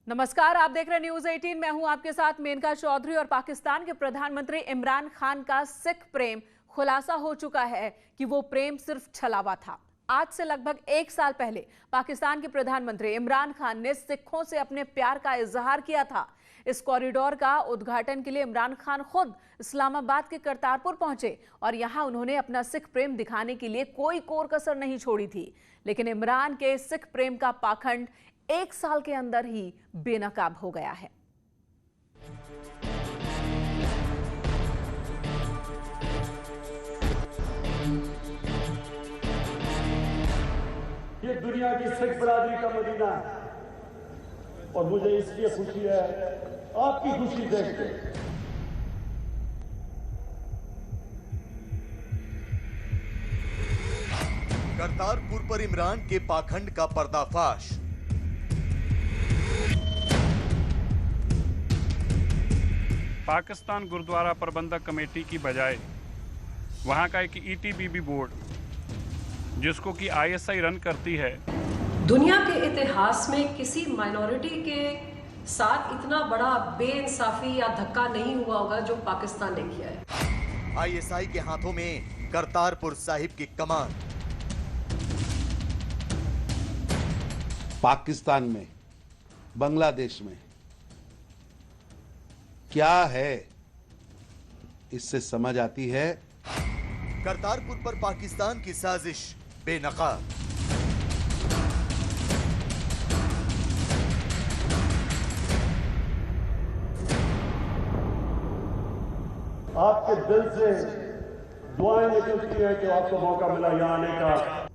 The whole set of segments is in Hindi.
नमस्कार, आप देख रहे हैं न्यूज 18। मैं हूं आपके साथ मेनका चौधरी। और पाकिस्तान के प्रधानमंत्री इमरान खान का सिख प्रेम खुलासा हो चुका है कि वो प्रेम सिर्फ छलावा था। आज से लगभग 1 साल पहले पाकिस्तान के प्रधानमंत्री इमरान खान ने सिखों से अपने प्यार का इजहार किया था। इस कॉरिडोर का उद्घाटन के लिए इमरान खान खुद इस्लामाबाद के करतारपुर पहुंचे और यहां उन्होंने अपना सिख प्रेम दिखाने के लिए कोई कोर कसर नहीं छोड़ी थी। लेकिन इमरान के सिख प्रेम का पाखंड 1 साल के अंदर ही बेनकाब हो गया है। ये दुनिया की सिख बरादरी का मदीना है और मुझे इसलिए खुशी है, आपकी खुशी देख के। करतारपुर पर इमरान के पाखंड का पर्दाफाश। पाकिस्तान गुरुद्वारा प्रबंधक कमेटी की बजाय वहां का एक ईटीबीबी बोर्ड जिसको कि आईएसआई रन करती है। दुनिया के इतिहास में किसी माइनॉरिटी के साथ इतना बड़ा बेइंसाफी या धक्का नहीं हुआ होगा जो पाकिस्तान ने किया है। आईएसआई के हाथों में करतारपुर साहिब की कमान। पाकिस्तान में, बांग्लादेश में क्या है इससे समझ आती है। करतारपुर पर पाकिस्तान की साजिश बेनकाब। आपके दिल से दुआएं निकलती है कि आपको मौका मिला यहाँ आने का।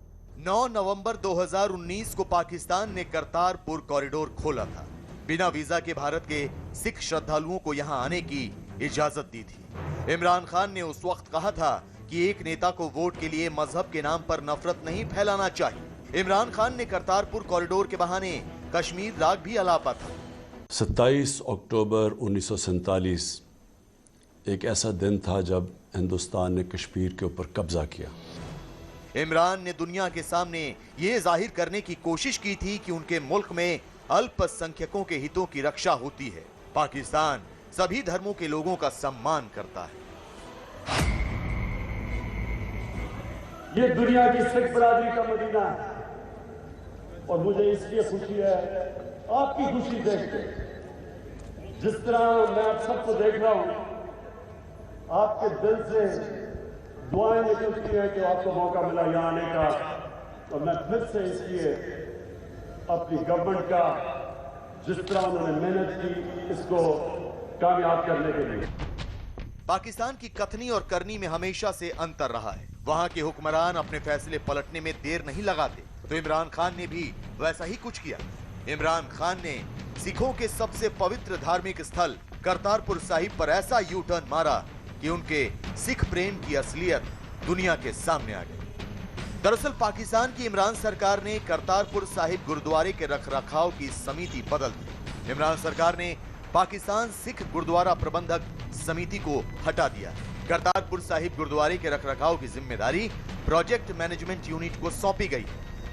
9 नवंबर 2019 को पाकिस्तान ने करतारपुर कॉरिडोर खोला था। बिना वीजा के भारत के सिख श्रद्धालुओं को यहां आने की इजाजत दी थी। इमरान खान ने उस वक्त कहा था कि एक नेता को वोट के लिए मजहब के नाम पर नफरत नहीं फैलाना चाहिए। इमरान खान ने करतारपुर कॉरिडोर के बहाने कश्मीर राग भी अलापा था। 27 अक्टूबर 1947 एक ऐसा दिन था जब हिंदुस्तान ने कश्मीर के ऊपर कब्जा किया। इमरान ने दुनिया के सामने ये जाहिर करने की कोशिश की थी कि उनके मुल्क में अल्पसंख्यकों के हितों की रक्षा होती है। पाकिस्तान सभी धर्मों के लोगों का सम्मान करता है। ये दुनिया की सिख बरादरी का मदीना है और मुझे इसलिए खुशी है, आपकी खुशी देख के। जिस तरह मैं आप सबको देख रहा हूं, आपके दिल से दुआएं निकलती है कि आपको मौका मिला यहाँ आने का। और मैं फिर से इसलिए अपनी गवर्नमेंट का, जिस तरह उन्होंने मेहनत की, इसको कामयाब करने के लिए। पाकिस्तान की कथनी और करनी में हमेशा से अंतर रहा है। वहां के हुक्मरान अपने फैसले पलटने में देर नहीं लगाते, तो इमरान खान ने भी वैसा ही कुछ किया। इमरान खान ने सिखों के सबसे पवित्र धार्मिक स्थल करतारपुर साहिब पर ऐसा यू टर्न मारा कि उनके सिख प्रेम की असलियत दुनिया के सामने आ गई। दरअसल पाकिस्तान की इमरान सरकार ने करतारपुर साहिब गुरुद्वारे के रखरखाव की समिति बदल दी। इमरान सरकार ने पाकिस्तान सिख गुरुद्वारा प्रबंधक समिति को हटा दिया। करतारपुर साहिब गुरुद्वारे के रखरखाव की जिम्मेदारी प्रोजेक्ट मैनेजमेंट यूनिट को सौंपी गई।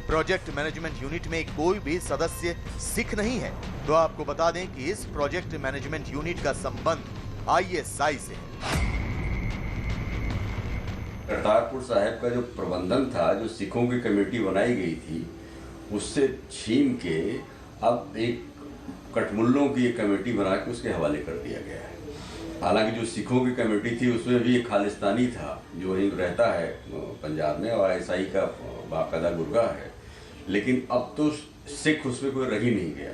प्रोजेक्ट मैनेजमेंट यूनिट में कोई भी सदस्य सिख नहीं है। तो आपको बता दें कि इस प्रोजेक्ट मैनेजमेंट यूनिट का संबंध आईएसआई से है। करतारपुर साहिब का जो प्रबंधन था, जो सिखों की कमेटी बनाई गई थी, उससे छीन के अब एक कटमुल्लों की एक कमेटी बना के उसके हवाले कर दिया गया है। हालांकि जो सिखों की कमेटी थी उसमें भी एक खालिस्तानी था जो वहीं रहता है पंजाब में और आईएसआई का बाकायदा गुरगा है, लेकिन अब तो सिख उसमें कोई रह ही नहीं गया।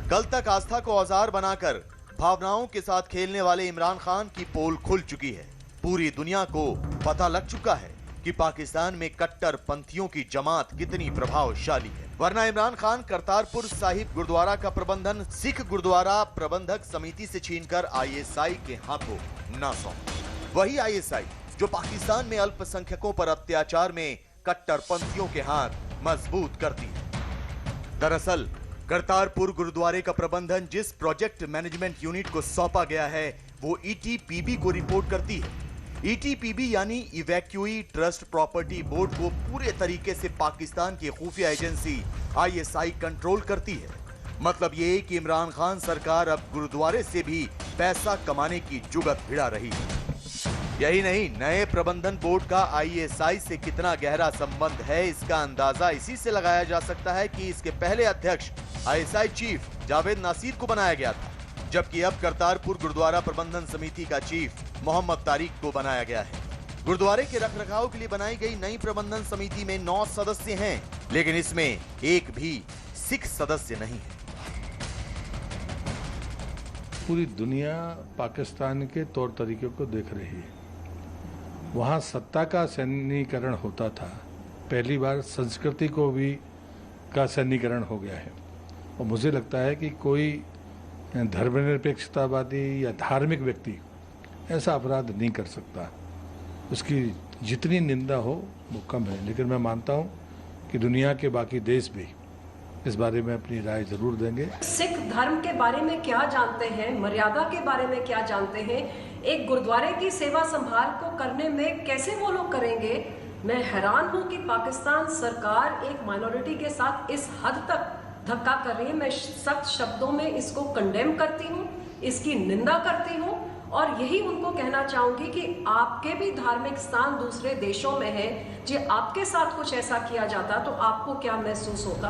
कल तक आस्था को औजार बनाकर भावनाओं के साथ खेलने वाले इमरान खान की पोल खुल चुकी है। पूरी दुनिया को पता लग चुका है कि पाकिस्तान में कट्टर पंथियों की जमात कितनी प्रभावशाली है। वरना इमरान खान करतारपुर साहिब गुरुद्वारा का प्रबंधन सिख गुरुद्वारा प्रबंधक समिति से छीनकर आईएसआई के हाथों न सौंप। वही आईएसआई जो पाकिस्तान में अल्पसंख्यकों पर अत्याचार में कट्टरपंथियों के हाथ मजबूत करती है। दरअसल करतारपुर गुरुद्वारे का प्रबंधन जिस प्रोजेक्ट मैनेजमेंट यूनिट को सौंपा गया है वो ईटीपीबी को रिपोर्ट करती है। ईटीपीबी यानी इवैक्यूई ट्रस्ट प्रॉपर्टी बोर्ड को पूरे तरीके से पाकिस्तान की खुफिया एजेंसी आईएसआई कंट्रोल करती है। मतलब ये कि इमरान खान सरकार अब गुरुद्वारे से भी पैसा कमाने की जुगत भिड़ा रही है। यही नहीं, नए प्रबंधन बोर्ड का आईएसआई से कितना गहरा संबंध है, इसका अंदाजा इसी से लगाया जा सकता है कि इसके पहले अध्यक्ष आईएसआई चीफ जावेद नासिर को बनाया गया था, जबकि अब करतारपुर गुरुद्वारा प्रबंधन समिति का चीफ मोहम्मद तारिक को बनाया गया है। गुरुद्वारे के रखरखाव के लिए बनाई गई नई प्रबंधन समिति में 9 सदस्य हैं, लेकिन इसमें एक भी सिख सदस्य नहीं है। पूरी दुनिया पाकिस्तान के तौर तरीके को देख रही है। वहाँ सत्ता का सैन्यीकरण होता था, पहली बार संस्कृति को भी का सैन्यीकरण हो गया है। और मुझे लगता है कि कोई धर्मनिरपेक्षतावादी या धार्मिक व्यक्ति ऐसा अपराध नहीं कर सकता। उसकी जितनी निंदा हो वो कम है, लेकिन मैं मानता हूँ कि दुनिया के बाकी देश भी इस बारे में अपनी राय जरूर देंगे। सिख धर्म के बारे में क्या जानते हैं, मर्यादा के बारे में क्या जानते हैं, एक गुरुद्वारे की सेवा संभाल को करने में कैसे वो लोग करेंगे। मैं हैरान हूं कि पाकिस्तान सरकार एक माइनॉरिटी के साथ इस हद तक धक्का कर रही है। मैं सख्त शब्दों में इसको कंडेम करती हूँ, इसकी निंदा करती हूँ और यही उनको कहना चाहूंगी कि आपके भी धार्मिक स्थान दूसरे देशों में है। जी आपके साथ कुछ ऐसा किया जाता तो आपको क्या महसूस होता।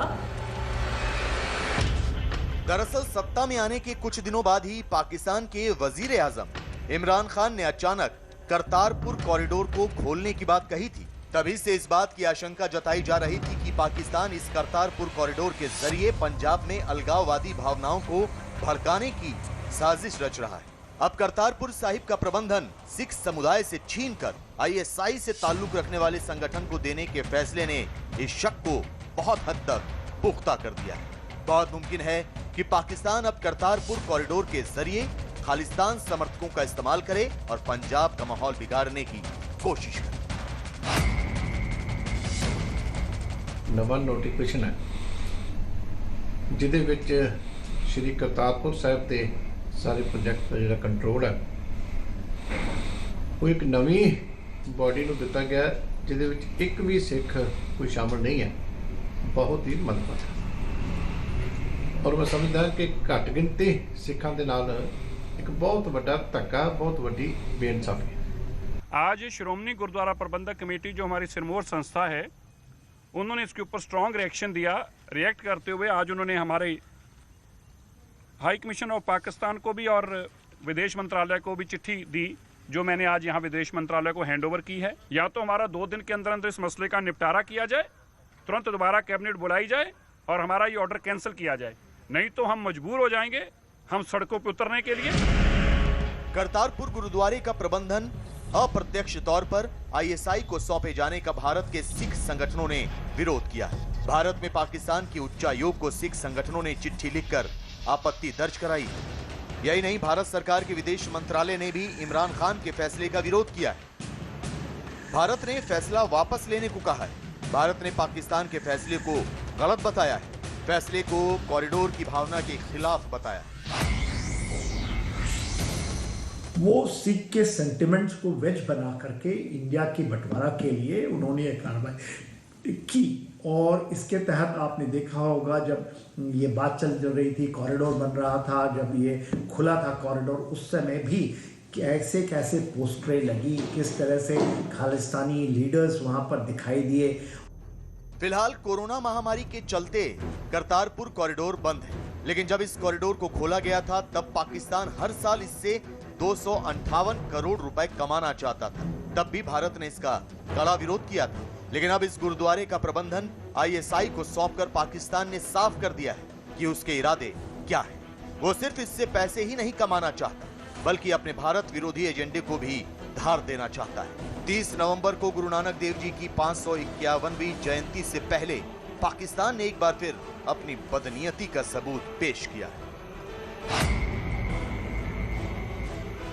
दरअसल सत्ता में आने के कुछ दिनों बाद ही पाकिस्तान के वजीर आजम इमरान खान ने अचानक करतारपुर कॉरिडोर को खोलने की बात कही थी। तभी से इस बात की आशंका जताई जा रही थी कि पाकिस्तान इस करतारपुर कॉरिडोर के जरिए पंजाब में अलगाववादी भावनाओं को भड़काने की साजिश रच रहा है। अब करतारपुर साहिब का प्रबंधन सिख समुदाय से छीनकर आईएसआई से ताल्लुक रखने वाले संगठन को देने के फैसले ने इस शक को बहुत हद तक पुख्ता कर दिया है। बहुत मुमकिन है कि पाकिस्तान अब करतारपुर कॉरिडोर के जरिए खालिस्तान समर्थकों का इस्तेमाल करे और पंजाब का माहौल बिगाड़ने की कोशिश करे। नवा नोटिफिकेशन है जिहदे विच श्री करतारपुर साहिब ते सारे प्रोजेक्ट का जिहड़ा कंट्रोल है वो एक नवी बॉडी नूं दिता गया जिहदे विच एक भी सिख कोई शामिल नहीं है। बहुत ही मंदभागा और मैं समझदा कि घट गिनती सिखां दे नाल एक बहुत बड़ा धक्का, बहुत बड़ी बेइंसाफी है। आज श्रोमणी गुरुद्वारा प्रबंधक कमेटी जो हमारी सिरमौर संस्था है, उन्होंने इसके ऊपर स्ट्रॉन्ग रिएक्शन दिया। रिएक्ट करते हुए आज उन्होंने हमारे हाई कमीशन ऑफ पाकिस्तान को भी और विदेश मंत्रालय को भी चिट्ठी दी, जो मैंने आज यहाँ विदेश मंत्रालय को हैंडओवर की है। या तो हमारा 2 दिन के अंदर अंदर इस मसले का निपटारा किया जाए, तुरंत दोबारा कैबिनेट बुलाई जाए और हमारा ये ऑर्डर कैंसिल किया जाए, नहीं तो हम मजबूर हो जाएंगे हम सड़कों पर उतरने के लिए। करतारपुर गुरुद्वारे का प्रबंधन अप्रत्यक्ष तौर पर आईएसआई को सौंपे जाने का भारत के सिख संगठनों ने विरोध किया है। भारत में पाकिस्तान के उच्चायोग को सिख संगठनों ने चिट्ठी लिखकर आपत्ति दर्ज कराई। यही नहीं, भारत सरकार के विदेश मंत्रालय ने भी इमरान खान के फैसले का विरोध किया है। भारत ने फैसला वापस लेने को कहा है। भारत ने पाकिस्तान के फैसले को गलत बताया है, फैसले को कॉरिडोर की भावना के खिलाफ बताया। वो सिख के सेंटिमेंट्स को वेज बना करके इंडिया की बंटवारा के लिए उन्होंने ये कार्रवाई की। और इसके तहत आपने देखा होगा जब ये बात चल रही थी, कॉरिडोर बन रहा था, जब ये खुला था कॉरिडोर, उस समय भी कैसे कैसे पोस्टरें लगी, किस तरह से खालिस्तानी लीडर्स वहां पर दिखाई दिए। फिलहाल कोरोना महामारी के चलते करतारपुर कॉरिडोर बंद है, लेकिन जब इस कॉरिडोर को खोला गया था तब पाकिस्तान हर साल इससे 258 करोड़ रुपए कमाना चाहता था। तब भी भारत ने इसका कड़ा विरोध किया था। लेकिन अब इस गुरुद्वारे का प्रबंधन आईएसआई को सौंपकर पाकिस्तान ने साफ कर दिया है कि उसके इरादे क्या है। वो सिर्फ इससे पैसे ही नहीं कमाना चाहता, बल्कि अपने भारत विरोधी एजेंडे को भी धार देना चाहता है। 30 नवंबर को गुरु नानक देव जी की 551वीं जयंती से पहले पाकिस्तान ने एक बार फिर अपनी बदनीयती का सबूत पेश किया।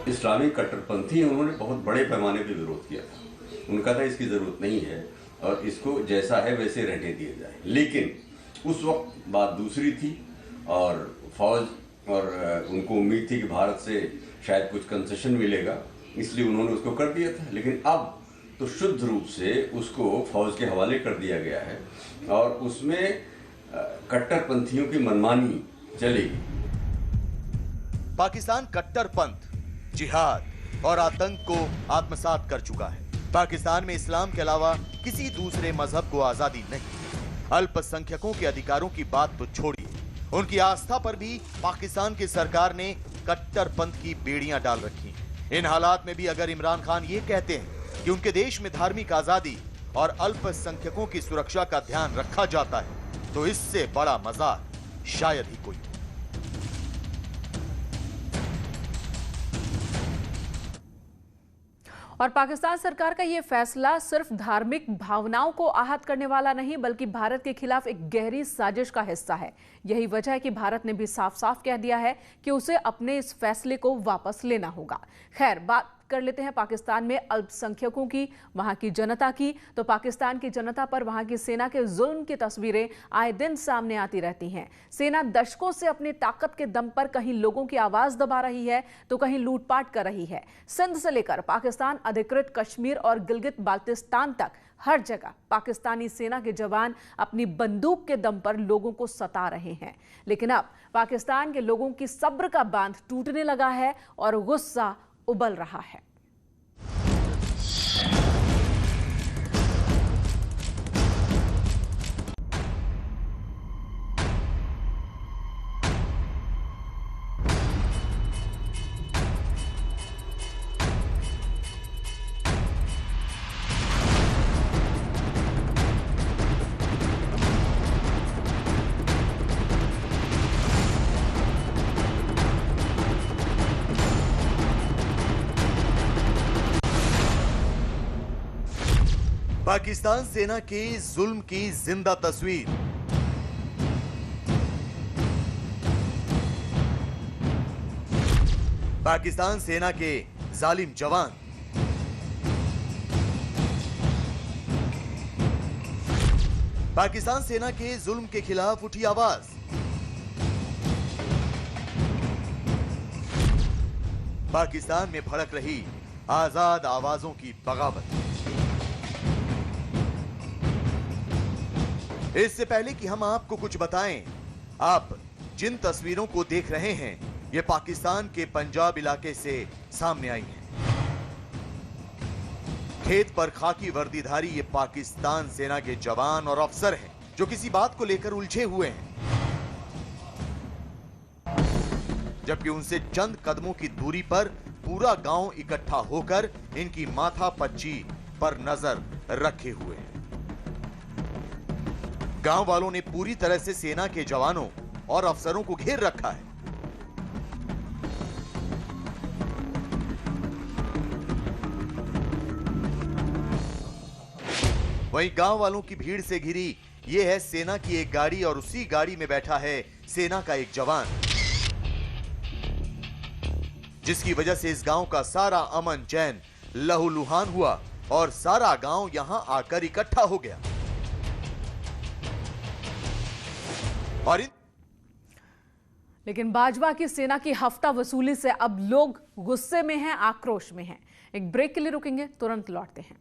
इस्लामिक कट्टरपंथी उन्होंने बहुत बड़े पैमाने पर विरोध किया था। उनका था इसकी जरूरत नहीं है और इसको जैसा है वैसे रहने दिया जाए। लेकिन उस वक्त बात दूसरी थी और फौज और उनको उम्मीद थी कि भारत से शायद कुछ कंसेशन मिलेगा, इसलिए उन्होंने उसको कर दिया था। लेकिन अब तो शुद्ध रूप से उसको फौज के हवाले कर दिया गया है और उसमें कट्टरपंथियों की मनमानी चलेगी। पाकिस्तान कट्टरपंथ, जिहाद और आतंक को आत्मसात कर चुका है। पाकिस्तान में इस्लाम के अलावा किसी दूसरे मजहब को आजादी नहीं। अल्पसंख्यकों के अधिकारों की बात तो छोड़िए, उनकी आस्था पर भी पाकिस्तान की सरकार ने कट्टरपंथ की बेड़ियां डाल रखी हैं। इन हालात में भी अगर इमरान खान ये कहते हैं कि उनके देश में धार्मिक आजादी और अल्पसंख्यकों की सुरक्षा का ध्यान रखा जाता है, तो इससे बड़ा मजाक शायद ही कोई। और पाकिस्तान सरकार का ये फैसला सिर्फ धार्मिक भावनाओं को आहत करने वाला नहीं, बल्कि भारत के खिलाफ एक गहरी साजिश का हिस्सा है। यही वजह है कि भारत ने भी साफ साफ कह दिया है कि उसे अपने इस फैसले को वापस लेना होगा। खैर, बात कर लेते हैं पाकिस्तान में अल्पसंख्यकों की, वहां की जनता की। तो पाकिस्तान की जनता पर वहां की सेना के जुल्म की तस्वीरें आए दिन सामने आती रहती हैं। सेना दशकों से अपनी ताकत के दम पर कहीं लोगों की आवाज दबा रही है तो कहीं लूटपाट कर रही है। सिंध से लेकर पाकिस्तान अधिकृत कश्मीर और गिलगित बाल्टिस्तान तक हर जगह पाकिस्तानी सेना के जवान अपनी बंदूक के दम पर लोगों को सता रहे हैं। लेकिन अब पाकिस्तान के लोगों की सब्र का बांध टूटने लगा है और गुस्सा उबल रहा है। पाकिस्तान सेना के जुल्म की जिंदा तस्वीर। पाकिस्तान सेना के जालिम जवान। पाकिस्तान सेना के जुल्म के खिलाफ उठी आवाज। पाकिस्तान में भड़क रही आजाद आवाजों की बगावत। इससे पहले कि हम आपको कुछ बताएं, आप जिन तस्वीरों को देख रहे हैं ये पाकिस्तान के पंजाब इलाके से सामने आई हैं। खेत पर खाकी वर्दीधारी ये पाकिस्तान सेना के जवान और अफसर हैं जो किसी बात को लेकर उलझे हुए हैं, जबकि उनसे चंद कदमों की दूरी पर पूरा गांव इकट्ठा होकर इनकी माथापच्ची पर नजर रखे हुए हैं। गांव वालों ने पूरी तरह से सेना के जवानों और अफसरों को घेर रखा है। वहीं गांव वालों की भीड़ से घिरी यह है सेना की एक गाड़ी और उसी गाड़ी में बैठा है सेना का एक जवान, जिसकी वजह से इस गांव का सारा अमन चैन लहूलुहान हुआ और सारा गांव यहां आकर इकट्ठा हो गया। और लेकिन बाजवा की सेना की हफ्ता वसूली से अब लोग गुस्से में हैं, आक्रोश में हैं। एक ब्रेक के लिए रुकेंगे, तुरंत लौटते हैं।